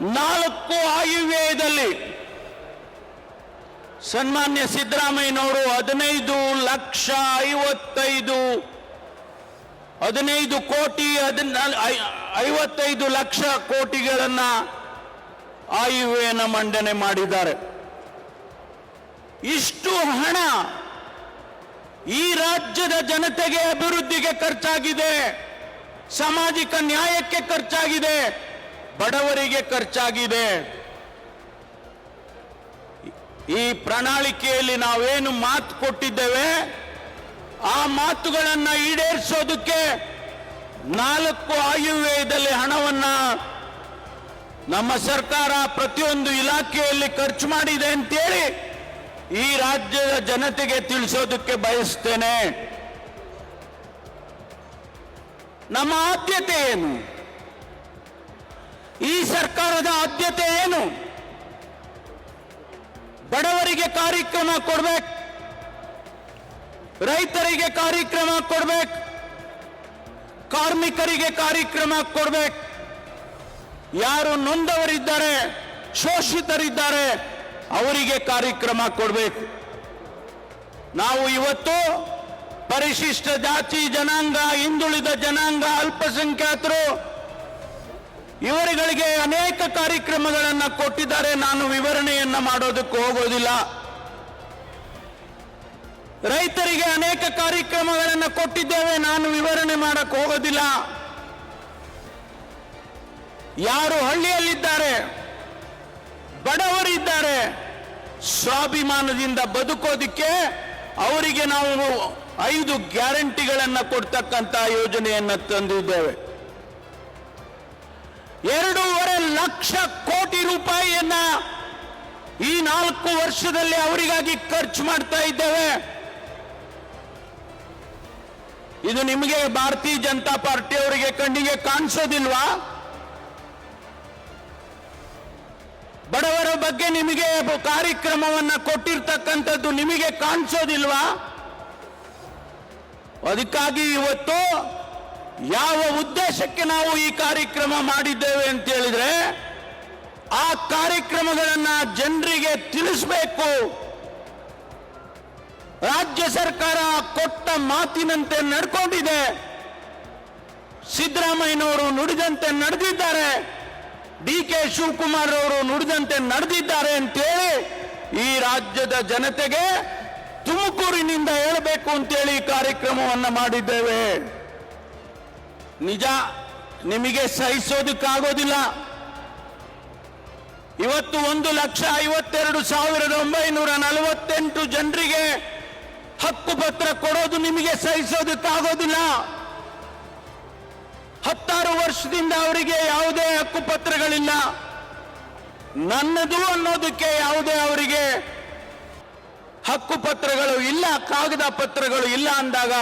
4 ಆಯವ್ಯಯದಲ್ಲಿ ಸನ್ಮಾನ್ಯ ಸಿದ್ದರಾಮಯ್ಯನವರು 15 ಕೋಟಿ 55 ಲಕ್ಷ ಕೋಟಿಗಳನ್ನ ಆಯವ್ಯಯನ ಮಂಡನೆ ಮಾಡಿದ್ದಾರೆ. ಇಷ್ಟು ಹಣ ಈ ರಾಜ್ಯದ ಜನತೆಗೆ ಅಭಿವೃದ್ಧಿಗೆ ಖರ್ಚಾಗಿದೆ, ಸಾಮಾಜಿಕ ನ್ಯಾಯಕ್ಕೆ ಖರ್ಚಾಗಿದೆ, ಬಡವರಿಗೆ ಖರ್ಚಾಗಿದೆ. ಈ ಪ್ರಣಾಳಿಕೆಯಲ್ಲಿ ನಾವೇನು ಮಾತು ಕೊಟ್ಟಿದ್ದೇವೆ ಆ ಮಾತುಗಳನ್ನು ಈಡೇರಿಸೋದಕ್ಕೆ 4 ಆಯವ್ಯಯದಲ್ಲಿ ಹಣವನ್ನ ನಮ್ಮ ಸರ್ಕಾರ ಪ್ರತಿಯೊಂದು ಇಲಾಖೆಯಲ್ಲಿ ಖರ್ಚು ಮಾಡಿದೆ ಅಂತೇಳಿ ಈ ರಾಜ್ಯದ ಜನತೆಗೆ ತಿಳಿಸೋದಕ್ಕೆ ಬಯಸ್ತೇನೆ. ನಮ್ಮ ಆದ್ಯತೆ ಏನು? ಈ ಸರ್ಕಾರದ ಆದ್ಯತೆ ಏನು? ಬಡವರಿಗೆ ಕಾರ್ಯಕ್ರಮ ಕೊಡಬೇಕು, ರೈತರಿಗೆ ಕಾರ್ಯಕ್ರಮ ಕೊಡಬೇಕು, ಕಾರ್ಮಿಕರಿಗೆ ಕಾರ್ಯಕ್ರಮ ಕೊಡಬೇಕು, ಯಾರು ನೊಂದವರಿದ್ದಾರೆ, ಶೋಷಿತರಿದ್ದಾರೆ ಅವರಿಗೆ ಕಾರ್ಯಕ್ರಮ ಕೊಡಬೇಕು. ನಾವು ಇವತ್ತು ಪರಿಶಿಷ್ಟ ಜಾತಿ ಜನಾಂಗ, ಹಿಂದುಳಿದ ಜನಾಂಗ, ಅಲ್ಪಸಂಖ್ಯಾತರು ಇವರುಗಳಿಗೆ ಅನೇಕ ಕಾರ್ಯಕ್ರಮಗಳನ್ನು ಕೊಟ್ಟಿದ್ದಾರೆ. ನಾನು ವಿವರಣೆಯನ್ನ ಮಾಡೋದಕ್ಕೆ ಹೋಗೋದಿಲ್ಲ. ರೈತರಿಗೆ ಅನೇಕ ಕಾರ್ಯಕ್ರಮಗಳನ್ನು ಕೊಟ್ಟಿದ್ದೇವೆ, ನಾನು ವಿವರಣೆ ಮಾಡಕ್ಕೆ ಹೋಗೋದಿಲ್ಲ. ಯಾರು ಹಳ್ಳಿಯಲ್ಲಿದ್ದಾರೆ, ಬಡವರಿದ್ದಾರೆ, ಸ್ವಾಭಿಮಾನದಿಂದ ಬದುಕೋದಿಕ್ಕೆ ಅವರಿಗೆ ನಾವು 5 ಗ್ಯಾರಂಟಿಗಳನ್ನು ಕೊಡ್ತಕ್ಕಂಥ ಯೋಜನೆಯನ್ನು ತಂದಿದ್ದೇವೆ. 2.5 ಲಕ್ಷ ಕೋಟಿ ರೂಪಾಯಿಯನ್ನ ಈ 4 ವರ್ಷದಲ್ಲಿ ಅವರಿಗಾಗಿ ಖರ್ಚು ಮಾಡ್ತಾ ಇದ್ದೇವೆ. ಇದು ನಿಮಗೆ ಭಾರತೀಯ ಜನತಾ ಪಾರ್ಟಿ ಅವರಿಗೆ ಕಣ್ಣಿಗೆ ಕಾಣಿಸೋದಿಲ್ವಾ? ಬಡವರ ಬಗ್ಗೆ ನಿಮಗೆ ಕಾರ್ಯಕ್ರಮವನ್ನ ಕೊಟ್ಟಿರ್ತಕ್ಕಂಥದ್ದು ನಿಮಗೆ ಕಾಣಿಸೋದಿಲ್ವಾ? ಅದಕ್ಕಾಗಿ ಇವತ್ತು ಯಾವ ಉದ್ದೇಶಕ್ಕೆ ನಾವು ಈ ಕಾರ್ಯಕ್ರಮ ಮಾಡಿದ್ದೇವೆ ಅಂತ ಹೇಳಿದ್ರೆ, ಆ ಕಾರ್ಯಕ್ರಮಗಳನ್ನ ಜನರಿಗೆ ತಿಳಿಸಬೇಕು. ರಾಜ್ಯ ಸರ್ಕಾರ ಕೊಟ್ಟ ಮಾತಿನಂತೆ ನಡ್ಕೊಂಡಿದೆ, ಸಿದ್ದರಾಮಯ್ಯನವರು ನುಡಿದಂತೆ ನಡೆದಿದ್ದಾರೆ, DK ಶಿವಕುಮಾರ್ ಅವರು ನುಡಿದಂತೆ ನಡೆದಿದ್ದಾರೆ ಅಂತೇಳಿ ಈ ರಾಜ್ಯದ ಜನತೆಗೆ ತುಮಕೂರಿನಿಂದ ಹೇಳಬೇಕು ಅಂತೇಳಿ ಈ ಕಾರ್ಯಕ್ರಮವನ್ನು ಮಾಡಿದ್ದೇವೆ. ನಿಜ, ನಿಮಗೆ ಸಹಿಸೋದಕ್ಕಾಗೋದಿಲ್ಲ. ಇವತ್ತು 1,52,948 ಜನರಿಗೆ ಹಕ್ಕುಪತ್ರ ಕೊಡೋದು ನಿಮಗೆ ಸಹಿಸೋದಕ್ಕಾಗೋದಿಲ್ಲ. 16 ವರ್ಷದಿಂದ ಅವರಿಗೆ ಯಾವುದೇ ಹಕ್ಕುಪತ್ರಗಳಿಲ್ಲ, ನನ್ನದು ಅನ್ನೋದಕ್ಕೆ ಯಾವುದೇ ಅವರಿಗೆ ಹಕ್ಕುಪತ್ರಗಳು ಇಲ್ಲ, ಕಾಗದ ಪತ್ರಗಳು ಇಲ್ಲ ಅಂದಾಗ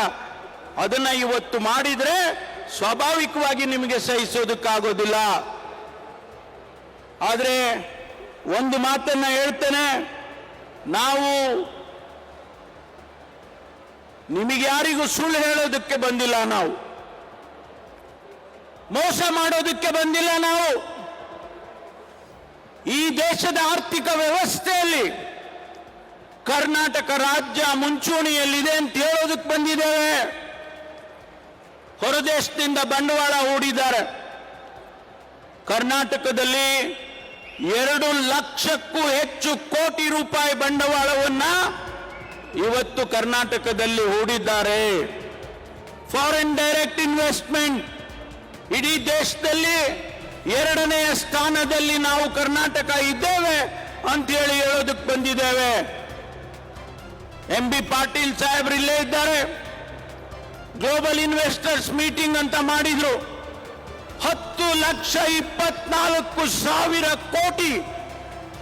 ಅದನ್ನ ಇವತ್ತು ಮಾಡಿದ್ರೆ ಸ್ವಾಭಾವಿಕವಾಗಿ ನಿಮಗೆ ಸಹಿಸೋದಕ್ಕಾಗೋದಿಲ್ಲ. ಆದರೆ ಒಂದು ಮಾತನ್ನ ಹೇಳ್ತೇನೆ, ನಾವು ನಿಮಗೆ ಯಾರಿಗೂ ಸುಳ್ಳು ಹೇಳೋದಕ್ಕೆ ಬಂದಿಲ್ಲ, ನಾವು ಮೋಸ ಮಾಡೋದಕ್ಕೆ ಬಂದಿಲ್ಲ. ನಾವು ಈ ದೇಶದ ಆರ್ಥಿಕ ವ್ಯವಸ್ಥೆಯಲ್ಲಿ ಕರ್ನಾಟಕ ರಾಜ್ಯ ಮುಂಚೂಣಿಯಲ್ಲಿದೆ ಅಂತ ಹೇಳೋದಕ್ಕೆ ಬಂದಿದ್ದೇವೆ. ಹೊರದೇಶದಿಂದ ಬಂಡವಾಳ ಹೂಡಿದ್ದಾರೆ. ಕರ್ನಾಟಕದಲ್ಲಿ 2 ಲಕ್ಷಕ್ಕೂ ಹೆಚ್ಚು ಕೋಟಿ ರೂಪಾಯಿ ಬಂಡವಾಳವನ್ನ ಇವತ್ತು ಕರ್ನಾಟಕದಲ್ಲಿ ಹೂಡಿದ್ದಾರೆ. ಫಾರಿನ್ ಡೈರೆಕ್ಟ್ ಇನ್ವೆಸ್ಟ್ಮೆಂಟ್ ಇಡೀ ದೇಶದಲ್ಲಿ 2ನೇ ಸ್ಥಾನದಲ್ಲಿ ನಾವು ಕರ್ನಾಟಕ ಇದ್ದೇವೆ ಅಂತ ಹೇಳೋದಕ್ಕೆ ಬಂದಿದ್ದೇವೆ. MB ಪಾಟೀಲ್ ಸಾಹೇಬ್ರು ಇಲ್ಲೇ ಇದ್ದಾರೆ. ಗ್ಲೋಬಲ್ ಇನ್ವೆಸ್ಟರ್ಸ್ ಮೀಟಿಂಗ್ ಅಂತ ಮಾಡಿದ್ರು. 10,24,000 ಕೋಟಿ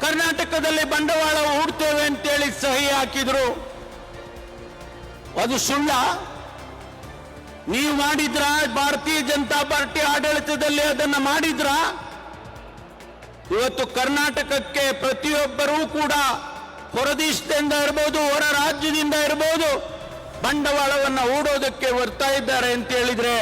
ಕರ್ನಾಟಕದಲ್ಲಿ ಬಂಡವಾಳ ಹೂಡ್ತೇವೆ ಅಂತೇಳಿ ಸಹಿ ಹಾಕಿದ್ರು. ಅದು ಸುಳ್ಳ? ನೀವು ಮಾಡಿದ್ರ? ಭಾರತೀಯ ಜನತಾ ಪಾರ್ಟಿ ಆಡಳಿತದಲ್ಲಿ ಅದನ್ನು ಮಾಡಿದ್ರ? ಇವತ್ತು ಕರ್ನಾಟಕಕ್ಕೆ ಪ್ರತಿಯೊಬ್ಬರೂ ಕೂಡ ಹೊರದೇಶದಿಂದ ಇರಬಹುದು, ಹೊರ ರಾಜ್ಯದಿಂದ ಇರಬಹುದು, ಬಂಡವಾಳವನ್ನು ಹೂಡೋದಕ್ಕೆ ಬರ್ತಾ ಇದ್ದಾರೆ ಅಂತ ಹೇಳಿದ್ರೆ